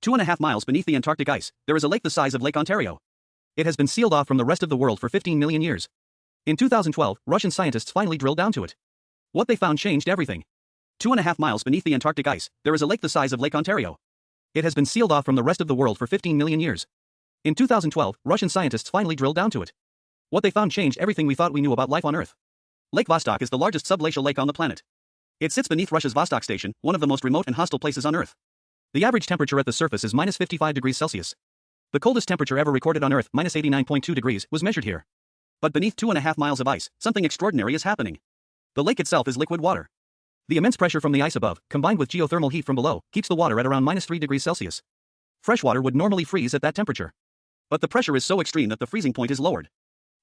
2.5 miles beneath the Antarctic ice, there is a lake the size of Lake Ontario. It has been sealed off from the rest of the world for 15 million years. In 2012, Russian scientists finally drilled down to it. What they found changed everything. 2.5 miles beneath the Antarctic ice, there is a lake the size of Lake Ontario. It has been sealed off from the rest of the world for 15 million years. In 2012, Russian scientists finally drilled down to it. What they found changed everything we thought we knew about life on Earth. Lake Vostok is the largest subglacial lake on the planet. It sits beneath Russia's Vostok Station, one of the most remote and hostile places on Earth. The average temperature at the surface is minus 55 degrees Celsius. The coldest temperature ever recorded on Earth, minus 89.2 degrees, was measured here. But beneath 2.5 miles of ice, something extraordinary is happening. The lake itself is liquid water. The immense pressure from the ice above, combined with geothermal heat from below, keeps the water at around minus 3 degrees Celsius. Fresh water would normally freeze at that temperature. But the pressure is so extreme that the freezing point is lowered.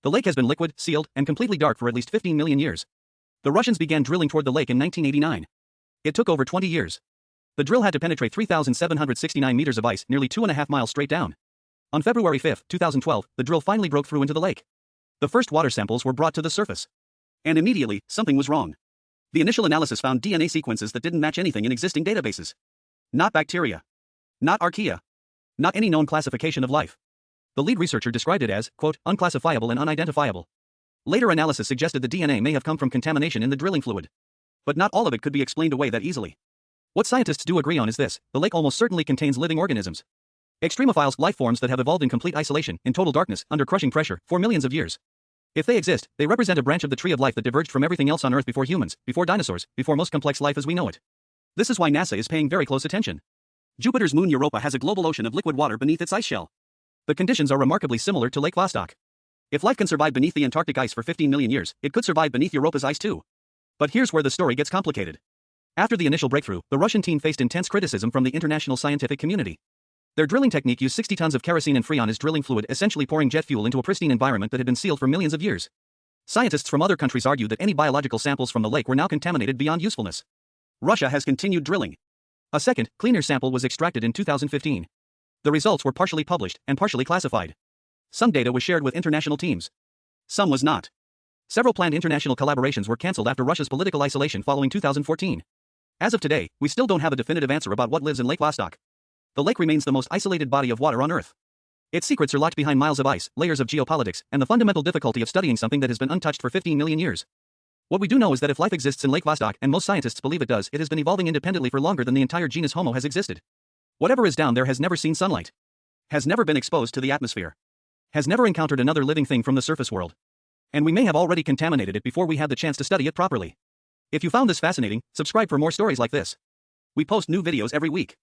The lake has been liquid, sealed, and completely dark for at least 15 million years. The Russians began drilling toward the lake in 1989. It took over 20 years. The drill had to penetrate 3,769 meters of ice, nearly 2.5 miles straight down. On February 5, 2012, the drill finally broke through into the lake. The first water samples were brought to the surface. And immediately, something was wrong. The initial analysis found DNA sequences that didn't match anything in existing databases. Not bacteria. Not archaea. Not any known classification of life. The lead researcher described it as, quote, unclassifiable and unidentifiable. Later analysis suggested the DNA may have come from contamination in the drilling fluid. But not all of it could be explained away that easily. What scientists do agree on is this: the lake almost certainly contains living organisms. Extremophiles, life forms that have evolved in complete isolation, in total darkness, under crushing pressure, for millions of years. If they exist, they represent a branch of the tree of life that diverged from everything else on Earth before humans, before dinosaurs, before most complex life as we know it. This is why NASA is paying very close attention. Jupiter's moon Europa has a global ocean of liquid water beneath its ice shell. The conditions are remarkably similar to Lake Vostok. If life can survive beneath the Antarctic ice for 15 million years, it could survive beneath Europa's ice too. But here's where the story gets complicated. After the initial breakthrough, the Russian team faced intense criticism from the international scientific community. Their drilling technique used 60 tons of kerosene and freon as drilling fluid, essentially pouring jet fuel into a pristine environment that had been sealed for millions of years. Scientists from other countries argued that any biological samples from the lake were now contaminated beyond usefulness. Russia has continued drilling. A second, cleaner sample was extracted in 2015. The results were partially published and partially classified. Some data was shared with international teams. Some was not. Several planned international collaborations were cancelled after Russia's political isolation following 2014. As of today, we still don't have a definitive answer about what lives in Lake Vostok. The lake remains the most isolated body of water on Earth. Its secrets are locked behind miles of ice, layers of geopolitics, and the fundamental difficulty of studying something that has been untouched for 15 million years. What we do know is that if life exists in Lake Vostok, and most scientists believe it does, it has been evolving independently for longer than the entire genus Homo has existed. Whatever is down there has never seen sunlight. Has never been exposed to the atmosphere. Has never encountered another living thing from the surface world. And we may have already contaminated it before we had the chance to study it properly. If you found this fascinating, subscribe for more stories like this. We post new videos every week.